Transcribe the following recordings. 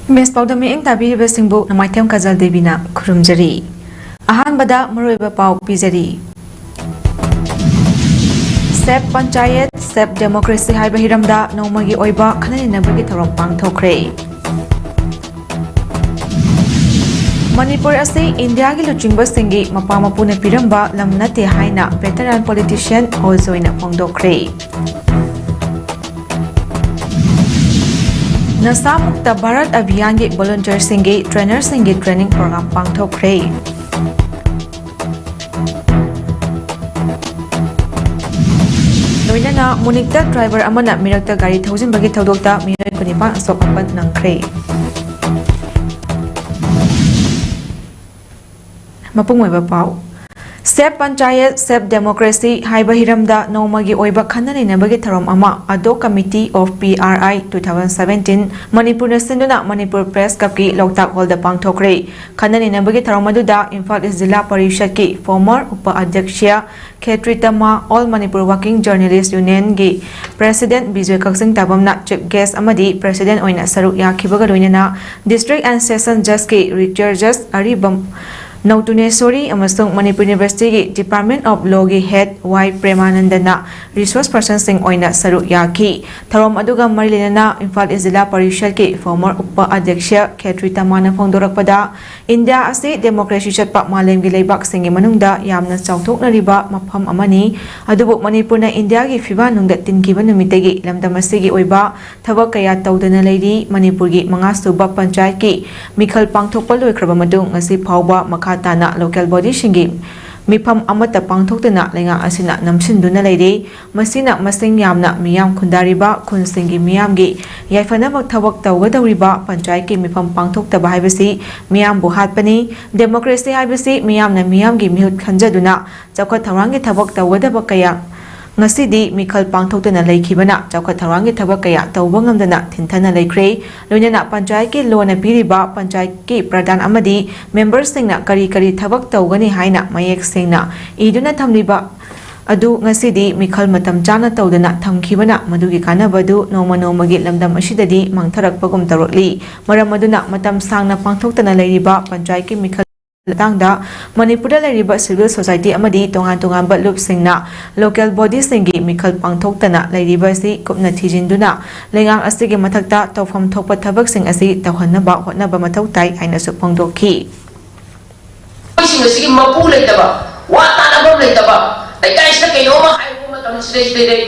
Miss PAODAM ing tabi besingbu namaitem kajal debina kurumjari. Ahan bada meroiba pau pizari. Sep Panchayat Sep Democracy hai bahiramda nomagi oiba khanani nabagi tharom pangthokre. Manipur ase India gi luchingba singi mapamapuna piramba lamnate haina veteran politician Ozoina Pongdokre. Nasa Mukta Bharat Abhiyan gi volunteer singi trainer singi training program pangthokre. Loinana Munikta driver amana mirakta gari thousand bagi thodokta miyoi kunipa sokapan nangkre. Mapungweba pau. Sep Panchayat Sep Democracy hai bahiramda nomagi oiba khanani nabagi tharom ama ado committee of PRI 2017 Manipur nasinduna Manipur Press Cup ki Loktak Hall da pangthokre. Khanani nabagi tharom aduda Imphal East Jilla Parishad ki former Upa Adhyaksha Khetritama All Manipur Working Journalist Union gi President Bijoy Kaksing Tabamna chief guest amadi President oina saruk yakhibaga loinana District and Session Judge ki Richard Judge Aribam Nautunesori amasung Manipur University gi Department of Law gi Head Y Premanandana Resource Person sing oina saruk yaki tharom aduga marilinana Imphal East Jilla Parishad ki former Upa Adhyaksha Khetritama na phongdorakpada India ase democracy chatpa malem gi leibak singi manungda yamna chauthoknariba mafam amani adubu Manipur na India gi fiba nungda tinkiba numitagi lamdam asigi oiba thabak kaya tawdana leiri Manipur gi manga suba panchayat ki mikhal pangthokpa loikraba madung ngasi phawba makhatana local body shingi mifam amata pangthokdana lenga asina namsinduna leiri masina masing yamna miyam khundariba khunsingi miyam gi yaifanabak thabak tawgadawriba panchayat ki mifam pangthoktaba haibasi miyam bu hatpani democracy haibasi miyamna miyam gi mihut khanjaduna chawkhat thawangi thabak tawgadaba kaya ngasidi mikhal pangthoktana leikhibana chawkhat thawangi thabak kaya tawba ngamdana thinthana leikre loinana panchayat ki lona piriba panchayat ki pradhan amadi members singna kari thabak tawgani haina mayek singna iduna thamliba adu ngasidi mikhal matam chana tawdana thamkhibana madugi kanabadu nomagi lamdam asidadi mangtharakpagum tarokli maram aduna matam sangna pangthoktana leiriba panchayat ki mikhal tangda Manipur leriba civil society amadi tongan ba loop singna local body singi mikhal pangthoktana leriba si kupna thijinduna lengang asigi mathakta tawfam thokpa thabak sing asi tawhanaba hotnaba mathautai aina su pangdokhi sing asigi mapu leitaba wa tanaba leitaba ai kaisna keno ma haibu matam stage dei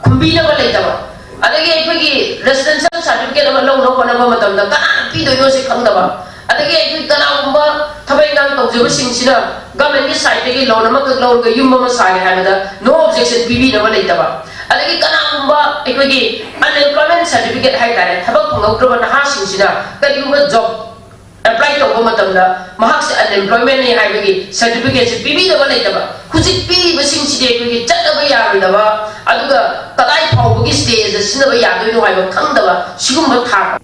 kumbina ba leitaba adagi aikogi residential certificate ama lo konaba matam da kana pi do yo se khangdaba adagi ai kanagumba thabai nang tawjeba singsina government ki side ki loan ama ka loan ka yum ama sage habada no objection bibi na leitaba adagi kanagumba ai unemployment certificate hai tare thabak phangokra na ha singsina kayumba job apply tawba matamda mahak se unemployment ni haibagi certificate bibi na leitaba khujik pi basing side ai chataba yarudaba aduga kadai phawbagi stage sinaba yadoi no haiba khangdaba sigumba tha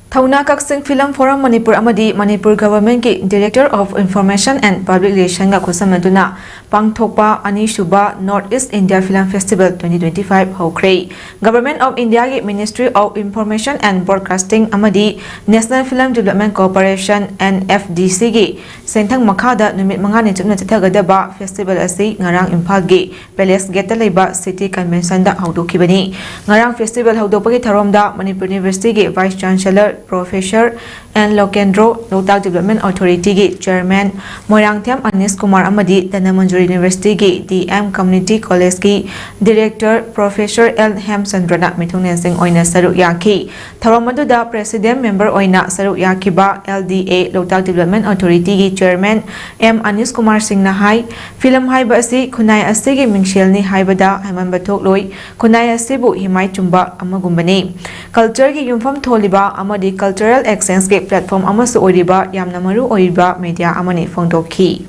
Thauna Kaksing Film Forum Manipur amadi Manipur Government ki Director of Information and Public Relations ga khusamaduna pangthokpa ani suba North East India Film Festival 2025 hokre Government of India ki Ministry of Information and Broadcasting amadi National Film Development Corporation NFDC gi senthang makhada numit manga ni chupna chathagadaba festival asi ngarang Imphal gi Palace Gate leiba City Convention da haudokhibani ngarang festival haudopagi tharomda Manipur University gi Vice Chancellor Professor and Lokendro Loktak Development Authority gi Chairman Moirangthiam Anis Kumar amadi Danamanjuri University gi DM Community College gi Director Professor L Hemchandrana mithungnen sing oina saruk yaki tharomaduda President Member oina saruk yakiba LDA Loktak Development Authority gi Chairman M Anis Kumar Singh na hai film haiba asi khunai asigi mingshelni haibada haiman bathok loi khunai asibu himai chumba amagumbani culture gi yumfam tholiba amadi cultural exchange ke platform amasu oiriba yamna maru oiriba media amani phongdokhi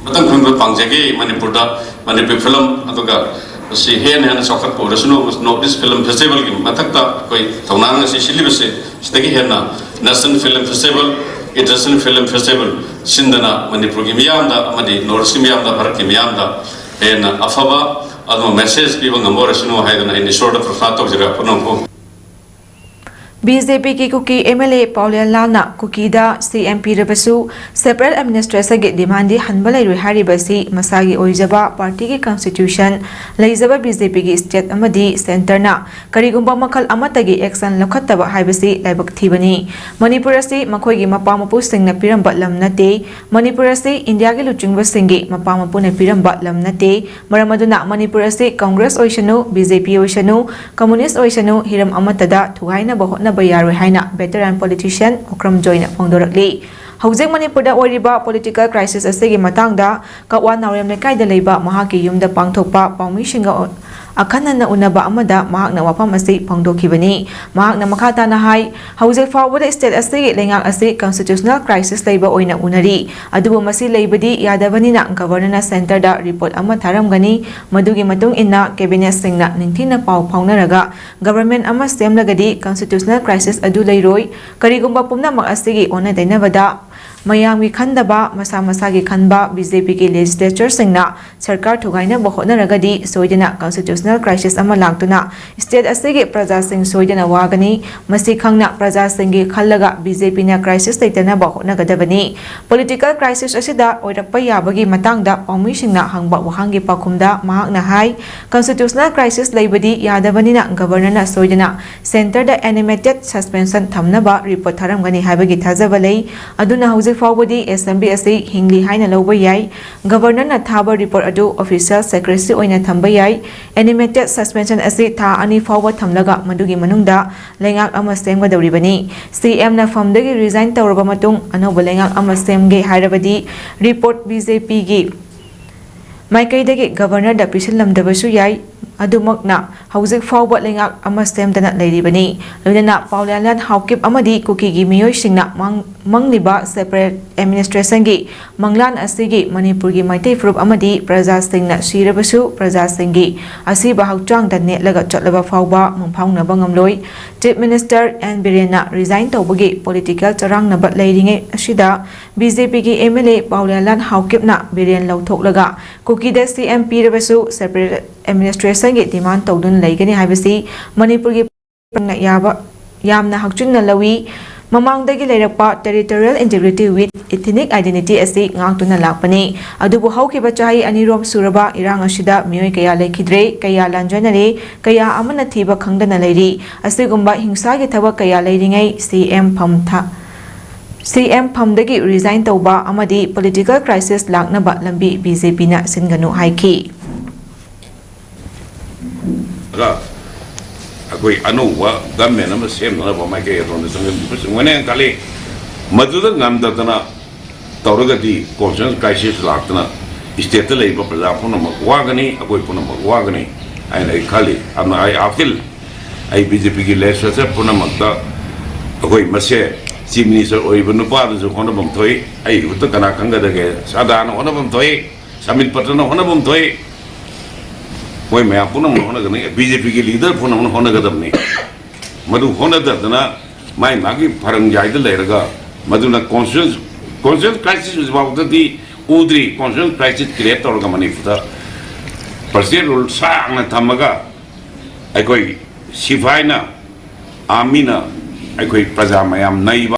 matang khungba pangjagi Manipur film aduga si hen sokat porasno North Film Festival ki matakta koi thaunang si silibase stegi henna National Film Festival International Film Festival Sindana Manipur ki miyamda amadi North ki miyamda Bharat ki miyamda afaba ado message piba ngamora sino haidana in short of prato jira punampo BJP की cookie MLA पाउलियन लालना कुकीदा CMP रबसु separate administration के demand हनबलै रुई हारिबसी मसागी ओइजबा party के constitution लेजबा BJP की state अमदी सेंटरना करिगुंबा मखल अमतगी action लखत्तबा हाइबसी लाइबक थीबनी Manipur असि मखोइगी Mopa मपु सिंगना पिरंबा lump नते Manipur असि India के लुचिंगबा सिंगी Mopa मपुने पिरंबा lump नते मरमदुना मणिपुर असि कांग्रेस ओइसनु BJP ओइसनु कम्युनिस्ट ओइसनु हिरम अमतदा थुहाइना बहोना Bayaroi haina veteran politician Okram Joina Pongdorakli. Hawjek Manipurda oiriba political crisis asigi matangda kawan naurem lekai da leiba mahaki yumda pangthokpa pawmishinga akhanana unaba amada mahakna wafam asi pangdokhibani mahakna makhata na hai hawjek fawbada state asigi lengak asi constitutional crisis leiba oina unari adubu masi leibadi yadabani na governor center da report ama tharamgani madugi matung inna cabinet singna ningthina paw phawnaraga government ama semlagadi constitutional crisis adu leiroi karigumba pumnamak asigi ona dainabada Mayami Khandaba, Masa Masagi Khanba, BJP ki legislature singna, Sarkar Thugaina Bohona Ragadi, Soidina, constitutional crisis Amalaktuna, State Asigi Praja Singh Soidina Wagani, Masi Khangna Praja Singhi Khalaga, BJP na crisis Taitana Bohona Gadavani, political crisis Asida, Oidapaya Bagi Matangda, Omishina Hangba Wahangi Pakumda, Mahakna Hai, constitutional crisis Labadi, Yadavanina, Governor Soidina, Center the animated suspension Tamnaba, report Haramgani Habagi Tazavale, Aduna House Forwarding SMBSC Hingli Haina Lobayai, Governor Nathaba report adu official secrecy oina Tambayai, animated suspension asi ta ani forward Tamlaga Madugi Manunda, Lengak Amasem Gaduribani, CM na from the resign Taurabamatung, Anoba Lengak Amasem Gay Hyderabadi, report BJP Gi. Maikaidagi Governor the Pishilam Dabasu Yai, Adumakna, Housing Forward Lengak Amasem Dana Lady Bani, Luna Paulian Hawkip Amadi, Cookie Gimio Singna Mangliba separate administration gi Manglan Asigi Manipurgi Maite Frup Amadi Praja Singna Shirabasu Praja Singi Asiba Hauchang the net laga Chotlava Fauba Mumpang Nabangamloi Chief Minister and Birena resigned Tobagi political Charang Nabat Lading Ashida BJP gi MLA Paulian Hawkipna Biren Lautok Laga Cookie de CMP Rabasu separate administration gi demand Todun Lagani Habasi Manipurgi Yaba Yamna Hakchuna Lawi Mamangdagi Lerapa territorial integrity with ethnic identity asi ngangtuna lakpani adubu hawkiba chahi anirom suraba irang ashida mioi kaya lekhidre kaya lanjanare kaya amana thiba khangdana leiri asigumba hingsa gi thaba kaya leiringai CM phamdagi resign tawba amadi political crisis laknaba lambi BJP na singanu haiki Akoi anu wa government nama same na ba mai ke ron de sung wene kali maduda ngamda tana tawraga di conscience crisis laktana state le ba pala phuna ma wagani akoi phuna ma wagani ai nei kali amna ai afil ai BJP ki legislature phuna ma ta akoi mase chief minister oi banu pa du khona bam thoi ai ut kana kanga da ge sadana hona bam thoi samil patna hona bam thoi Woi मैं आपको ना होना करने BJP के leader phone हमने होना कर दबने मधु होना दर्द ना मैं मागी फरंग जायद ले रहा मधु ना conscience crisis उस बात थी उधरी conscience crisis क्रिएट और का मनी फुटा परसेंट रूल सांग ना थमगा आई कोई सिपाही ना आर्मी ना आई कोई प्रजा में हम नहीं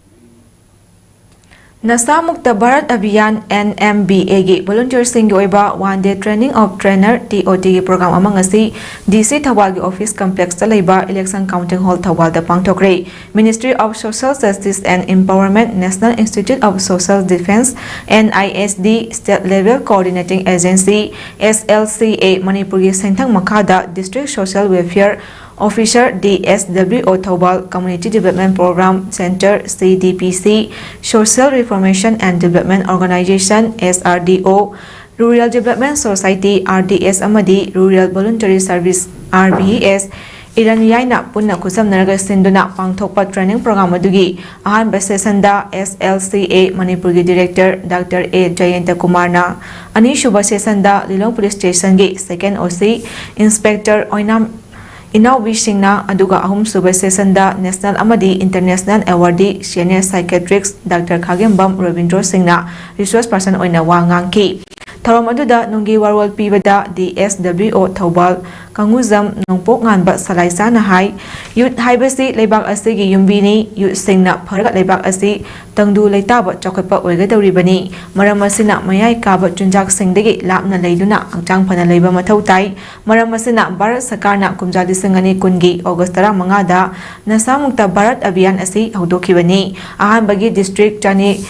Nasa Mukta Bharat Abhiyan NMBA gi volunteer sing oiba one day training of trainer TOT gi program amang asi DC Thawal gi office complex ta leiba election counting hall Thawal da pangthokre Ministry of Social Justice and Empowerment National Institute of Social Defense NISD state level coordinating agency SLCA Manipur gi Sengthang Makhada district social welfare Officer DSWO Thawal Community Development Program Center CDPC Social Reformation and Development Organization SRDO Rural Development Society RDS Amadi Rural Voluntary Service RBS Iran Yaina Punna Kusam Naraga Sinduna Pangthokpa Training Program Adugi Ahan Sesanda SLCA Manipur Director Dr. A Jayanta Kumarna Ani Shubha Sesanda Lilong Police Station Gi Second OC Inspector Oinam Inaubi-singna aduga ahum suba sessionda national amadi international awardee senior psychiatrist Dr. Khagembam Ravindra Singhna resource person oina wa ngangki. Tharom aduda nunggi warwal pibada DSWO Thobal Kanguzam nongpok nganba salaisa na hai youth haibasi leibak asigi yumbini youth singna pharagat leibak asi tangdu leitaba chokapa oigadawribani maram asina mayai kaba chunjak singdagi lapna leiduna angchang phana leiba mathau tai maram asina Bharat Sakarna kumjadi singani kungi August 15 da nasamukta Bharat Abhiyan asi haudokhibani ahanbagi district chani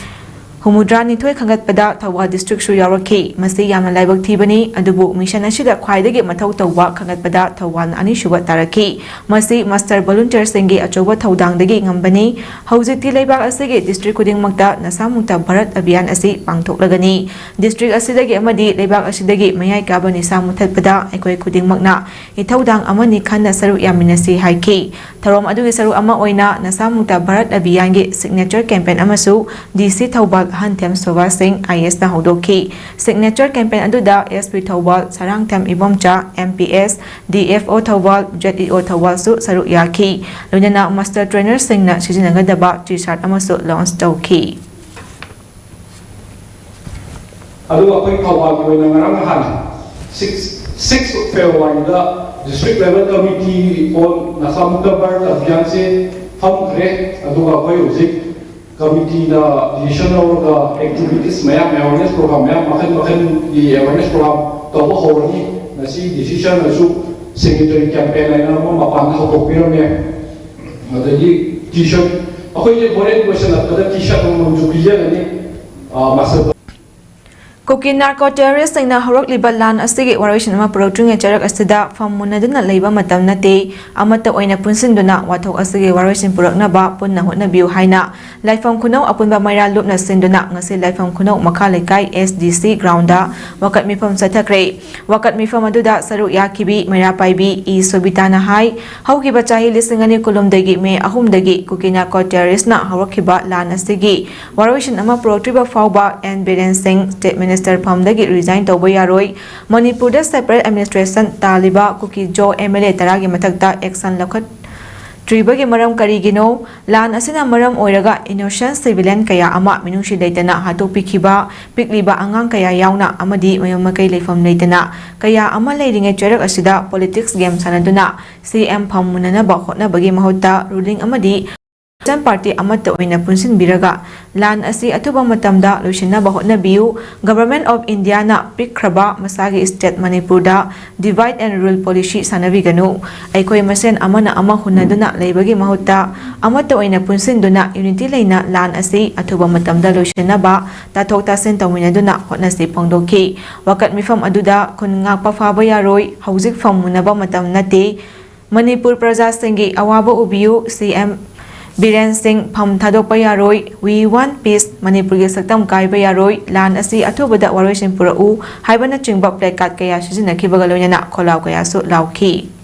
Humudrani Toy Kangatpada Tawa District Su Yaraki, Masi Yamna Laibak Tibani, Adubu Mission Ashida Kwaidagi Matau Tawa Kangatpada Tawan Ani Shubat Taraki, Masi Master Volunteer Singi Achoba Taudang Dagi Ngambani, Hausiti Laibak Asigi District Kuding Magda Nasamuta Bharat Abhiyan Asi Pangtok Lagani, District Asidagi Amadi Laibak Asidagi Mayai Gabani Samutat Pada Ekoi Kuding Magna, Itaudang Amani Kanda Saru Yaminasi Haiki, Tarom Adugi Saru Ama Oina Nasamuta Bharat Abhiyangi Signature Campaign Amasu, DC Taubal Hantem Sova Singh IS na Haudoki. Signature campaign aduda SP Thawal Sarang Tem Ibomcha MPS DFO Thawal JEO Thawal su Saru Yaki. Lunana Master Trainer Singh na Sijinagadaba T-shirt amasu launch tawki. Adu apoy Thawal ko na ngarang han 6 February da district level committee on Nasamuta Bharat Abhiyan se hum kre adu apoy usik committee da decision or activities maya awareness program maya makan di awareness program to ho ni nasi decision asu secretary campaign line ma mapan ho ko pero me adagi t-shirt akoi je bore question apda t-shirt mo ju biya ni masa Kuki narco terrorist na horok libalan asigi waration ama protrung charak asida famunaduna leiba matam nate amata oina punsinduna wathok asigi waration purakna ba punna hotna biu haina laifam khunau apunba maira lupna sinduna ngasi laifam khunau makha lekai SDC grounda wakat mifam sathakre wakat mifam aduda saru yakibi maira paibi I sobitana hai hauki bachahi lisingani kulumdagi me ahumdagi kuki narco terrorist na horokiba lan asigi waration ama protriba fauba and balancing statement Minister Pamdagi resign to Boyaroi, Manipur separate administration Taliba Kuki Joe MLA Taragi Matakta Exxon Lokat Tribagi Maram Karigino, Lan Asina Maram Oiraga, innocent civilian Kaya Ama, Minushi Datana, Hatu Pikiba, Pikliba Angang Kaya Yauna, Amadi, Mayamakay from Latana, Kaya Ama leading a Cherak Asida, politics game Sanaduna, CM Pamunana Bakotna Bagi Mahota, ruling Amadi. Party amata oina punsin biraga lan asi atuba matamda lushina bahotna biu Government of India na pikraba masagi state Manipur da divide and rule policy sanabi ganu aikoi masen amana ama hunaduna leibagi mahuta amata oina punsin duna unity leina lan asi atuba matamda lushina ba tathok tasen tawina duna hotna si pongdoki wakat mifam aduda kun ngakpa faba yaroi haujik fam munaba matam nate Manipur praja singi awaba ubiu CM Biren Singh Pham Thadokpa Yaroi, We Want Peace, Manipurgi Saktam Kaiba Yaroi, Lan Asi Atubada Warishin Purau, Haibana Chingba Plakat Kaya Shizina Kibagalona, Kolau Kaya Su Lauki.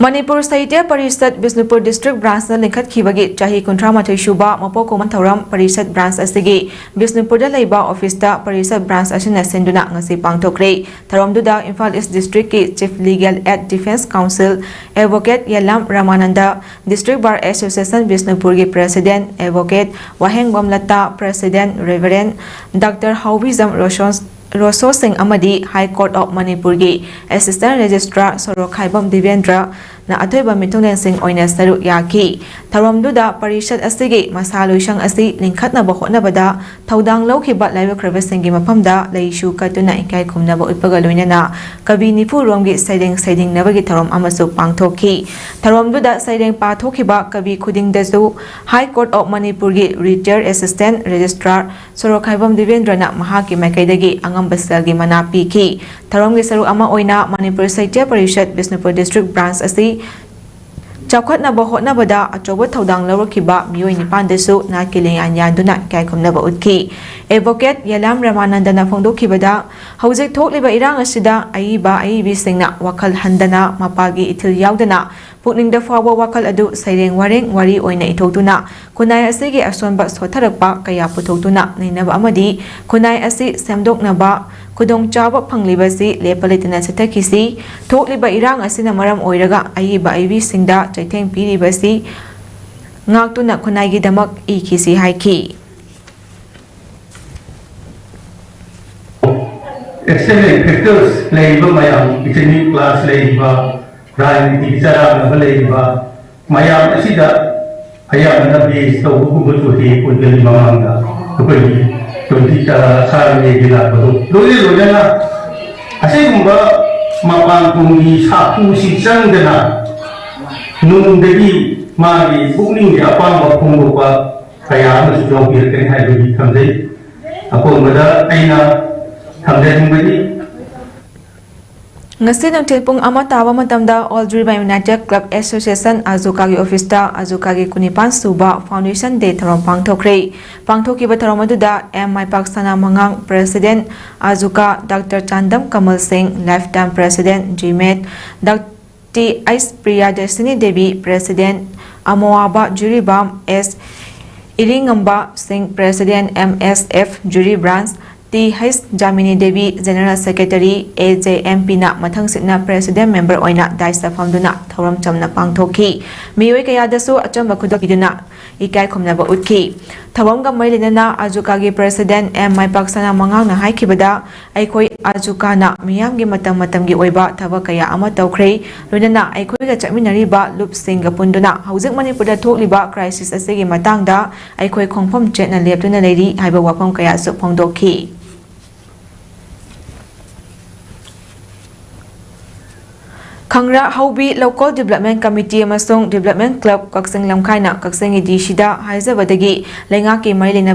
Manipur State Parisat Bisnupur District Branch na lingkat kibagi chahi kontra mathai shuba mapoko mantauram Parisat Branch asigi Bisnupur da leiba office da Parisat Branch asina senduna ngasi pangthokre tharomduda Imphal East District ki Chief Legal Aid Defense Council Advocate Yalam Ramananda District Bar Association Bisnupur ki President Advocate Waheng Bamlata President Reverend Dr. Hawizam Rosso Singh Amadi High Court of Manipur ki Assistant Registrar Sorokhaibam Divendra na atoiba mitunglen sing oina saru yaki tharomduda parishat asigi masaluishang asi lingkhatna ba hotnabada thaudang lokhiba laiba kravesing gi maphamda leishu katuna ikai khumnaba utpaga loinana kabi nifu romgi saiding nabagi tharom amasu pangthoki tharomduda saiding pathokhiba kabi khuding dasu High Court of Manipur gi Retired Assistant Registrar Sorokhaibam Divendra na mahaki makaidagi angam basalgi manapi ki tharomgi saru ama oina Manipur Saitya Parishat Bisnupur District Branch asi Chakhat na bahot na bada achoba thaudang lawrakiba miyoi nipan desu na kilingan yanduna kai khumnaba utki Advocate Yalam Ramananda na phongdokhibada haujik thokliba irang asida aiba aibi singna wakhal handana mapagi ithil yaudana ꯄꯨꯛꯅꯤꯡꯗ ꯐꯥꯎꯕ ꯋꯥꯈꯜ ꯑꯗꯨ ꯁꯩꯔꯦꯡ ꯋꯥꯔꯦꯡ ꯋꯥꯔꯤ ꯑꯣꯏꯅ ꯏꯊꯣꯛꯇꯨꯅ ꯈꯨꯟꯅꯥꯏ ꯑꯁꯤꯒꯤ ꯑꯁꯣꯟꯕ ꯁꯣꯠꯊꯔꯛꯄ ꯀꯌꯥ ꯄꯨꯊꯣꯛꯇꯨꯅ ꯅꯩꯅꯕ ꯑꯃꯗꯤ ꯈꯨꯟꯅꯥꯏ ꯑꯁꯤ ꯁꯦꯝꯗꯣꯛꯅꯕ ꯈꯨꯗꯣꯡꯆꯥꯕ ꯐꯪꯂꯤꯕꯁꯤ ꯂꯦꯞꯄ ꯂꯩꯇꯅ ꯆꯠꯊꯈꯤꯁꯤ ꯊꯣꯛꯂꯤꯕ ꯏꯔꯥꯡ ꯑꯁꯤꯅ ꯃꯔꯝ ꯑꯣꯏꯔꯒ ꯑꯏꯕ ꯑꯏꯕꯤꯁꯤꯡꯗ ꯆꯩꯊꯦꯡ ꯄꯤꯔꯤꯕꯁꯤ ꯉꯥꯛꯇꯨꯅ ꯈꯨꯟꯅꯥꯏꯒꯤꯗꯃꯛ ꯏꯈꯤꯁꯤ ꯍꯥꯏꯈꯤ Excellent factors playing mayam economic class laying राजनीति चरा नबलेबा मयाम असिदा अयामना बेस तो हुकुम तो हे उदल मांगा तो कोई तो टीका सारे गिला बदो लोजे लोजना असे गुंबा मापान कुंगी सापु सिचंग देना नुंदगी मागी बुकनिंग अपान मफुंगोपा कया मसुजो बिरकन Hibi थमजे अकोन मदा अइना थमजे तुंगबी ngasi nangthil pung ama tawa matamda All Driba United Club Association Azukagi Office ta Azukagi Kunipan Suba Foundation Day tharom pangthokre pangthokiba tharom aduda MI Paksana Mangang President Azuka Dr. Chandam Kamal Singh Lifetime President GMET Dr. Ice Priya Destiny Devi President Amoaba Juribam S Iringamba Singh President MSF Jury Branch T.H. Jamini Devi General Secretary AJMP na mathang sitna President Member oina daisa famduna thoram chamna pangthoki mioi kaya dasu achamba khudokiduna ikai khomnaba utki thawam ga mailina Azukagi President MI Paksana Mangang na haikibada aikoi Azuka na miyam gi matam gi oiba thaba kaya ama tawkhre loinana aikoi ga chaminari ba loop singa punduna hauzik Manipur da thokliba crisis asigi matangda aikoi khongpham chetna leptuna leiri haiba wafam kaya su phongdokhi Khangra Haubi Local Development Committee amasung Development Club Kaksing Lamkhaina Kaksing Idishida haizabadagi Lengaki Marilina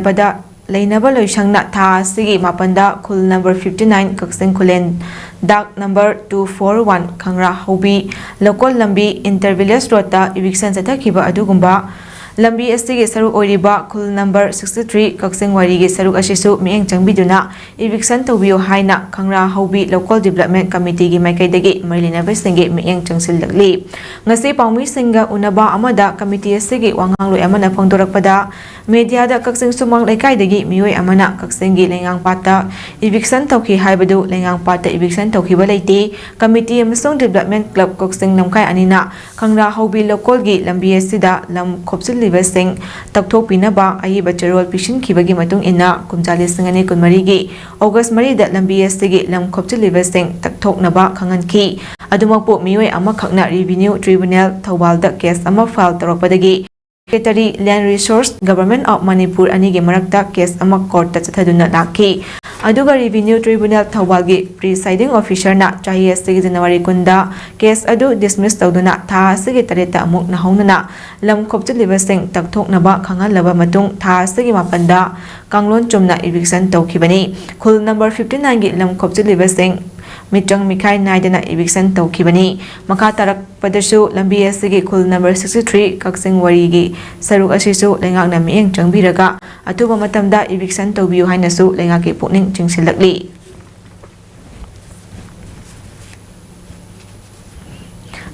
Lainaba Loisangna Tha Sigi Mapanda Khul number 59 Kaksing Khulen Dak number 241 Khangra Haubi Local Lambi Intervillage Rota Eviction Sathakiba Adugumba Lambi asigi saruk oiriba Khul number 63 Kaksing Warigi saruk asisu mieng changbiduna eviction tawbiyo haina Khangra Haubi Local Development Committee gi maikaidagi Marilina Besingi mieng changsilakli ngasi paumi singa unaba amada committee asigi wangangloi amana phongdorakpada media da Kaksing Sumang Lekaidagi mioi amana Kaksing gi lengang pata eviction tawki haibadu lengang pata eviction tawkiba leiti committee amasung Development Club Kaksing Namkai anina Khangra Haubi Local gi lambi asida lam khopsil Sing Taktok Pinaba Aiba Charol Pishin Kibagi Matung Ina Kumjali Singani Kunmarigi August Marida Lambi Sigi Lam Koptil Livesing Taktok Naba Kangan Ki Adumapo Miwe Ama Kakna Revenue Tribunal Tawalda Case Ama File Taropadagi Secretary Land Resource Government of Manipur Anigi Marakta Case Ama Court Tataduna Laki Aduga Revenue Tribunal Tawalgi Presiding Officer na Chahi Sigi January Kunda Case Adu Dismiss Tawduna Tha Sigi Tareta Amuk Nahonuna Lam Koptil Livesing Taktok Naba Kangan Laba Matung Tha Sigi Mapanda Kanglon Chumna Eviction Tawkibani Khul number 59 gi Lam Koptil Livesing Mitrang Mikai Naidana Eviction Tawkibani Makha Tarak Padasu Lambi Asigi Khul number 63 Kaksing Warigi Saruk Asisu Lengakna Mieng Changbiraga Atuba Matamda Eviction Tawbiyu hainasu Lengaki Pukning Chingsilakli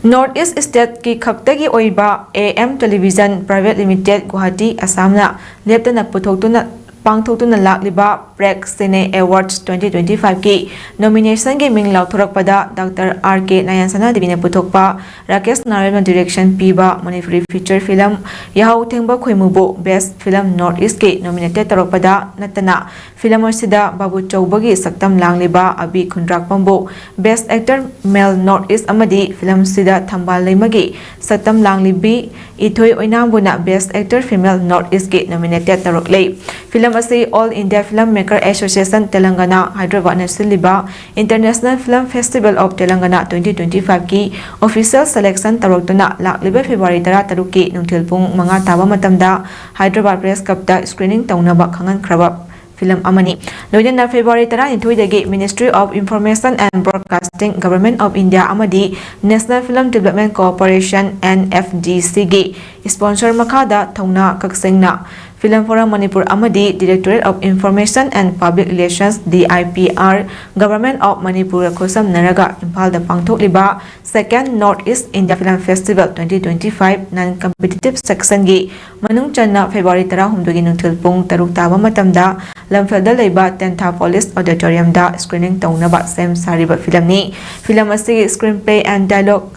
North East State ki khaktagi oiba AM Television Private Limited Guwahati Assamna leptana puthokuna pangthokuna lakliba Prek Sine Awards 2025 ki nomination gi ming lauthorakpada Dr. RK Nayansana Devina puthokpa Rakesh Narayana direction piba Manipuri feature film Yahau Thengba Khoimubo Best Film North East ki nominated tarokpada natana film asida Babu Chaubagi saktam langliba Abi Khundrak Pambo Best Actor Male North East amadi film sida Thambal Leimagi saktam langlibi Ithoi Oinambuna Best Actor Female North East ki nominated tarokle film asi All India Filmmaker Association Telangana Hyderabad na siliba International Film Festival of Telangana 2025 ki official selection tarokduna lakliba February 13 ki nungthil pung manga taba matamda Hyderabad Press Club da screening taunaba khangan khraba film amani loina February 12 dagi Ministry of Information and Broadcasting Government of India amadi National Film Development Corporation NFDC gi sponsor makada thauna kaksingna Film Forum Manipur amadi Directorate of Information and Public Relations DIPR Government of Manipur khosam naraga Impal da pangthokliba Second Northeast India Film Festival 2025 non-competitive section gi manung channa February 13 gi nungthil pung 6 taba matamda lamfelda leiba Tentha Police Auditorium da screening taunaba sem sariba film ni film asigi screenplay and dialogue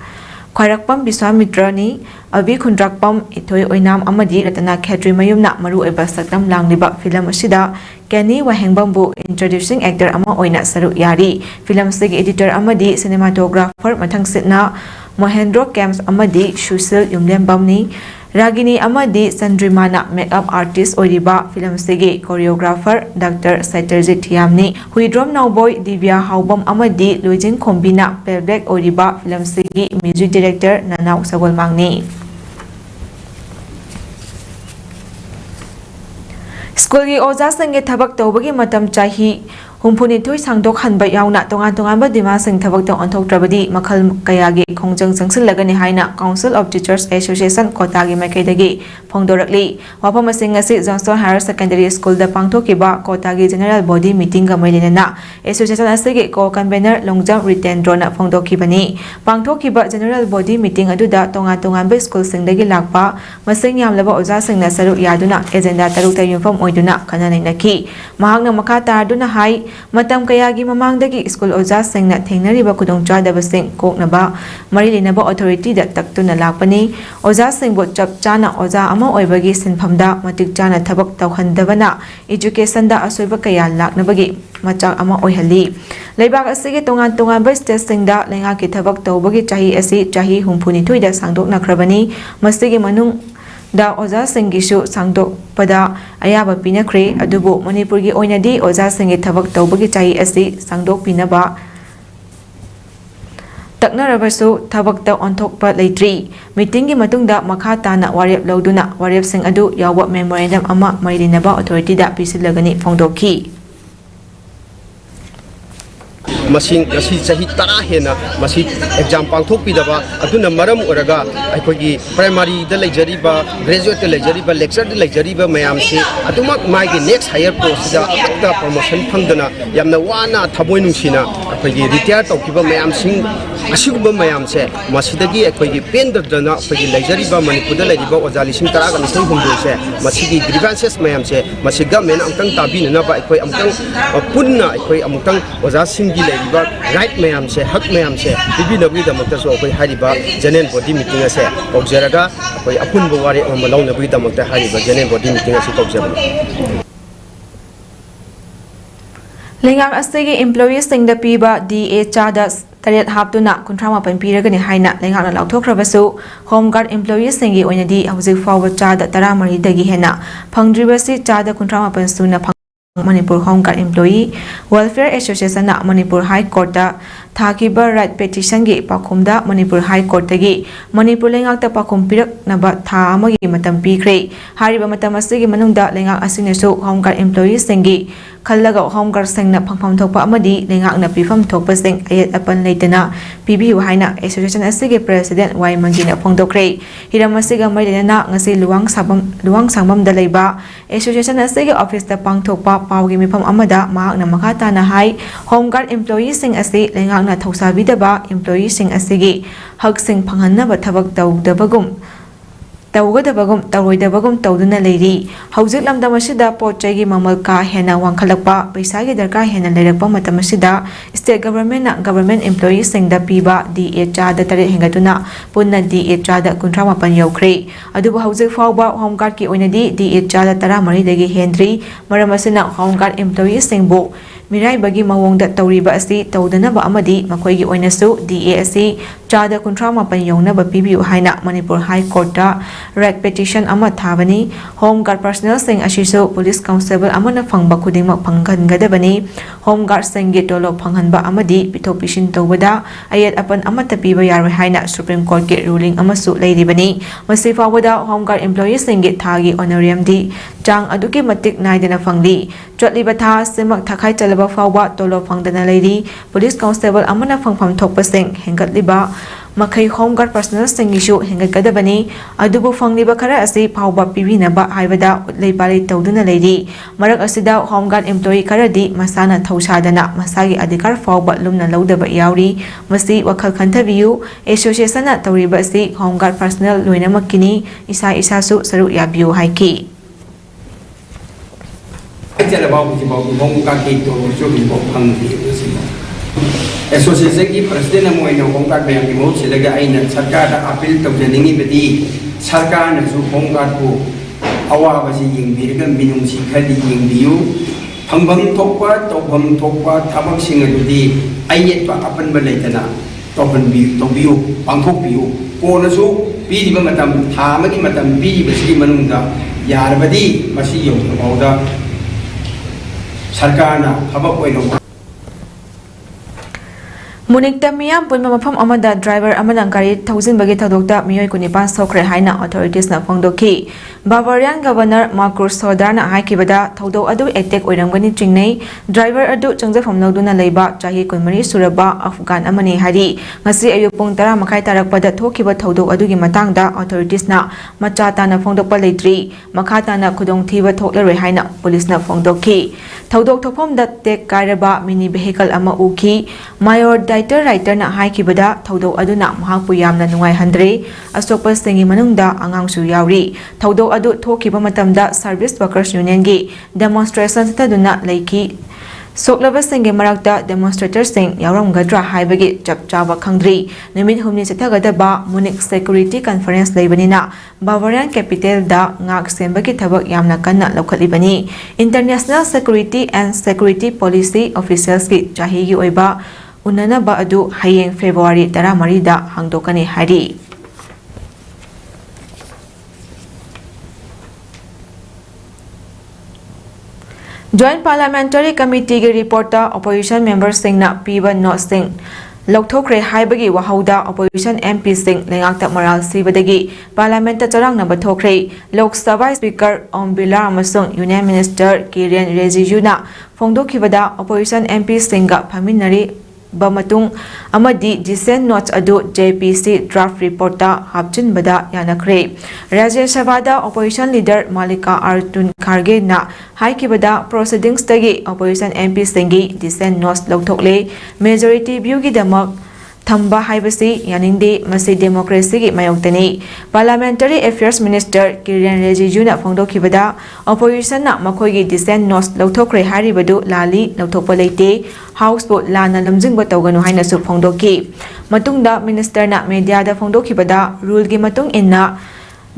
Khairakpam Biswamitra ni Abi Khundrakpam Ithoi Oinam amadi Ratana Khetri mayumna maru eba saktam langliba film asida Kenny Wahengbambu introducing actor ama oina saru yari film sigi editor amadi cinematographer mathang sitna Mohendro Camps amadi Shusil Yumlembamni Ragini amadi Sandrimana makeup artist oiriba film sigi choreographer Dr. Saiterjit Thiamni Huidrom Nauboy Divya Haubam amadi Luijin Kombina playback oiriba film sigi music director Nanau Sagolmangni School gi oja sange thabak tawbagi matam chahi Humpuni thui sangdok hanba yauna tongan ba dima sing thabak ta onthok trabadi makhal kaya gi khongjang jangsil lagani haina Council of Teachers Association Kota gi makaidagi phongdorakli wapam sing asi Johnson Higher Secondary School da pangthokiba Kota gi General Body Meeting ga mailena Association asigi ko convener Longjam Ritendro na phongdokibani pangthokiba General Body Meeting aduda tongan ba school sing dagi lakpa masing yamlaba oja sing na saru yaduna agenda taruk ta yumfam oiduna kananai naki mahangna makha tarduna hai Matam kayagi mamangdagi school oja singna thengnariba khudongchadabasing koknaba mari linaba authority da taktuna lakpani oja singbo chap chana oja ama oibagi sinphamda matik chana thabak tawhandabana education da asoiba kaya laknabagi machak ama oihali leibak asigi tongan ba state singda lenga ki thabak tawbagi chahi asi chahi humpuni thuida sangdok nakrabani masigi manung da oja singishu sangdok pada ayaba pinakre adubu Manipur gi oinadi oja singi thabak tawbagi chahi asi sangdok pinaba taknarabasu thabak ta onthokpa leitri meeting gi matungda makha tana warep loduna warep sing adu yawa memorandum ama mailinaba authority da pisilagani phongdokhi Masing kasi sahi tara hena masi exam pangthok pidaba aduna maram oraga aikogi primary da lejariba graduate da lejariba lecturer da lejariba mayam se adumak magi next higher post da akta promotion phangdana yamna wana thaboi nungsina aikogi retire tawkiba mayam sing asiguba mayam se masidagi aikogi pendadana aikogi lejariba Manipur da lejariba ojali sing tara ga nisai humdo se masigi grievances mayam se masiga men amtang tabina ba aikoi amtang punna aikoi amtang oja singi right mayam se hak mayam se bibi nabi da makta so koi hariba general body meeting ase kokjeraga koi apun bo wari am law nabi da makta hariba general body meeting ase kokjera Lengang asigi employees sing da piba DA chada Tariat haptuna kuntrama panpiragani haina lengang na lauthokrabasu home guard employees singi oinadi hauzik fawa chada taramari dagi hena phangdribasi chada kuntrama pansuna Manipur Home Guard Employee Welfare Association na Manipur High Court da Thakiba right petition gi pakhumda Manipur High Court gi Manipur lengak ta pakhum pirak naba tha amagi matam pikre hariba matam asigi manungda lengak asinasu Home Guard Employees singi khallaga Home Guard singna phangpham thokpa amadi lengak na pifam thokpa sing ayat apan leitana PBU haina association asigi president Y Mangina phongdokre hiram asiga mailena ngasi luwang sangbam da leiba association asigi office da pangthokpa pawgi mifam amada mahak na makata na hai Home Guard employees sing asi lengak na thosabidaba employees sing asigi hak sing phanghanna thabak tawdabagum tawroidabagum tawduna leiri hauzik lamdam asida pochai gi mamal ka hena wangkhalakpa paisa gi darka hena leirakpa matam asida state government na government employees sing da piba DA chada tare hengatuna punna DA chada kuntra mapan yaukhre adubu hauzik fawba Home Guard ki oinadi DA chada tara mari dagi hendri maram asina Home Guard employees sing bo mirai bagi mawongda tawriba asi tawdanaba amadi makoi gi oinasu DA asi chada kuntra mapan yongna ba PBU haina Manipur High Court da red petition ama thabani Home Guard personnel sing asisu police constable amana phangba khudingma phanghangadabani Home Guard sing gi tolo phanghanba amadi pithok pishin tawbada ayat apan amata piba yaroi haina Supreme Court ki ruling amasu leiribani masi fawada Home Guard employees sing gi thagi honorarium di chang aduki matik naidana phangli chotliba tha semak thakai chalaba fawba tolo phangdana leiri police constable amana phangpham thokpa sing hengatliba makai home guard personnel singishu hengatgadabani adubu fangliba khara asi phawba pibinaba haibada leipari tawduna leiri marak asida home guard employee kharadi masana thausadana masagi adhikar phawba lumna laudaba yauri masi wakhal khanthabiyu association na tawriba asi home guard personnel loinamakini isa isasu saru yabiyu haiki Association की president हम वही home card में हम बहुत से लगे आई न सरकार का अपील तब जनेंगे बदी सरकार ने जो होम कार्ड को आवाज़ से यंग भी मिनुम सिखादी यंग बियु हम थोपा थमक सिंह बदी आई तो अपन बने तना तो बियु पंखोक बियु कौन सो बीजी बमतम थामगी मतम बीजी बसी मनुंगा यार बदी मसी योग बहुदा सरकार ना थमक वही Munikta miyam punma mafam amada driver amana gari thousand bagi thodokta miyoi kunipan sokre haina authorities na phongdoki Bavarian governor Marcus Sodar na haikibada thodo adu attack oiramgani chingnei driver adu changjafam noduna leiba chahi kunmari suraba Afghan amani hari ngasi ayupung 10 makai tarakpada thokiba thodo adugi matangda authorities na machata na phongdokpa leitri makhata na khudong thiba thoklaroi haina police na phongdoki thodok thopom da tek kairaba mini vehicle ama uki mayor writer na haikibada thodo aduna mahakpu yamna nungai handre asokpa singi manungda angangsu yauri thodo adu thokiba matamda service workers union gi demonstration taduna leiki soklaba singi marakta demonstrators sing yaramgadra haibagi chapchaba khangdri nimit humni sethagadaba Munich security conference leibanina Bavarian capital da ngak sembagi thabak yamna kanna lokhalibani international security and security policy officials ki chahi gi oiba unana ba adu hayeng February 13 da hangdokani hari Joint Parliamentary Committee ki reporter opposition members sing na piba no sing Lokthokre haibagi wahauda opposition MP sing lengakta maral sibadagi parliament ta charang na bathokre Lok Sabha speaker Om Bilar amasung union minister Kiren Rijiju na phongdokhibada opposition MP singa phaminari bamatung amadi dissent notes adu JPC draft report ta hapchin bada yanakre Rajya Sabha da opposition leader Malika Arjun Kharge na haikibada proceedings tagi opposition MP singi dissent notes lokthokle majority view gi damak thamba haibasi yaninde masi democracy gi mayoktani parliamentary affairs minister Kiren Rijiju na phongdokhibada opposition na makhoi gi dissent notes lokthokre haribadu lali lokthokpa leite house bo lana lamjingba tawganu haina su phongdoki matungda minister na media da phongdokhibada rule gi matung inna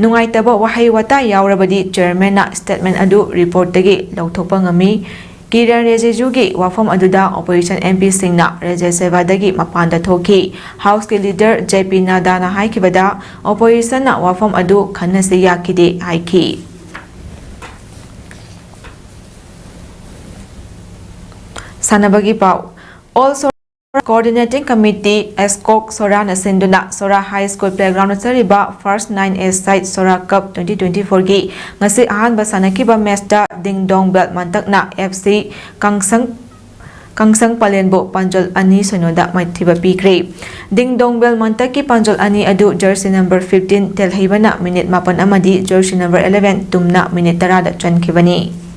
nungaitaba wahai wata yaurabadi chairman na statement adu report tagi lokthokpa ngami Kiren Rijiju gi wafam aduda opposition MP singna Rajya Sabha dagi mapanda thoki house ki leader JP Nada na haikibada opposition na wafam adu khanasi yakide haiki Sanabagi pau also Coordinating Committee Escok Sora na sinduna Sora High School Playground sariba First 9A Site Sora Cup 2024 gi ngasi ahanba sanakiba match Ding Dong Bell mantakna FC Kangsang Palenbo Panjol Ani Sonoda maithiba pikre Ding Dong Bell mantaki Panjol Ani adu jersey number 15 telhaibana minute mapan amadi jersey number 11 tumna minute 10 da chankibani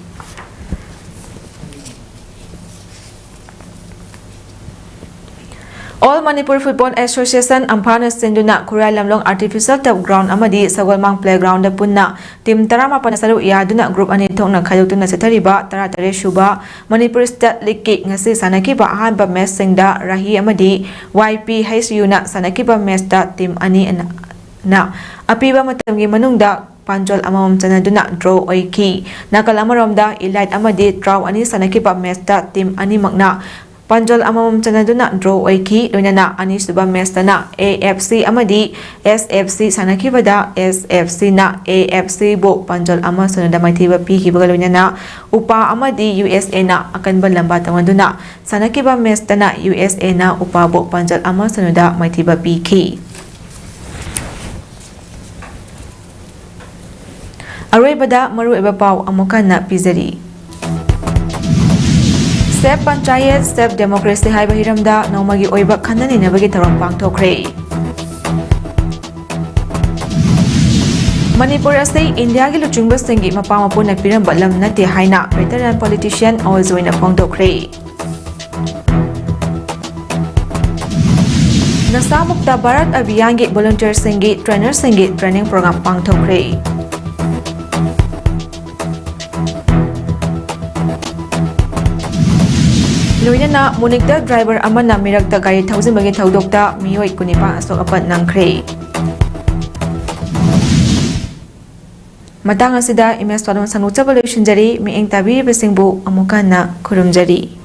All Manipur Football Association Amphana Sinduna Kurai Lamlong Artificial Turf Ground Amadi Sagolmang Playground Punna Team Taramapan Saru Yaduna Group Ani Thongna Khayotuna Setariba Taratare Shuba Manipur State League ngasi sanakiba ahanba match singda Rahi Amadi YPHU na sanakiba match da team ani na apiba matamgi manungda Panjol amam chanaduna draw oiki nakalamaromda Elite Amadi draw ani sanakiba match da team ani magna Panjol amam chanaduna draw oiki loinana ani suba match na AFC amadi SFC sanakibada SFC na AFC bo Panjol ama sunada maithiba pikiba loinana upa amadi USA na akanba lamba tamaduna sanakiba match na USA na upa bo Panjol ama sunada maithiba piki Aroibada maru eba pau amukana pizari Sep Panchayat Sep Democracy Haiba Hiramda Nomagi Oiba Khanani Nabagi Tarom Pangthokre Manipur asay India gi luchungba singi mapamapu na piramba lam nate haina veteran politician Olzoina Pongdokre. Nasamukta Bharat Abhiyan gi volunteer singi trainer singi training program pangthokre. Loinana Munikta driver amana mirakta gari thousand bagi thaudokta miyoi kunipa asok apat nangkre. Matang asida imes todong sanucha balo shinjari mi eng tabir besingbu amukana kurumjari.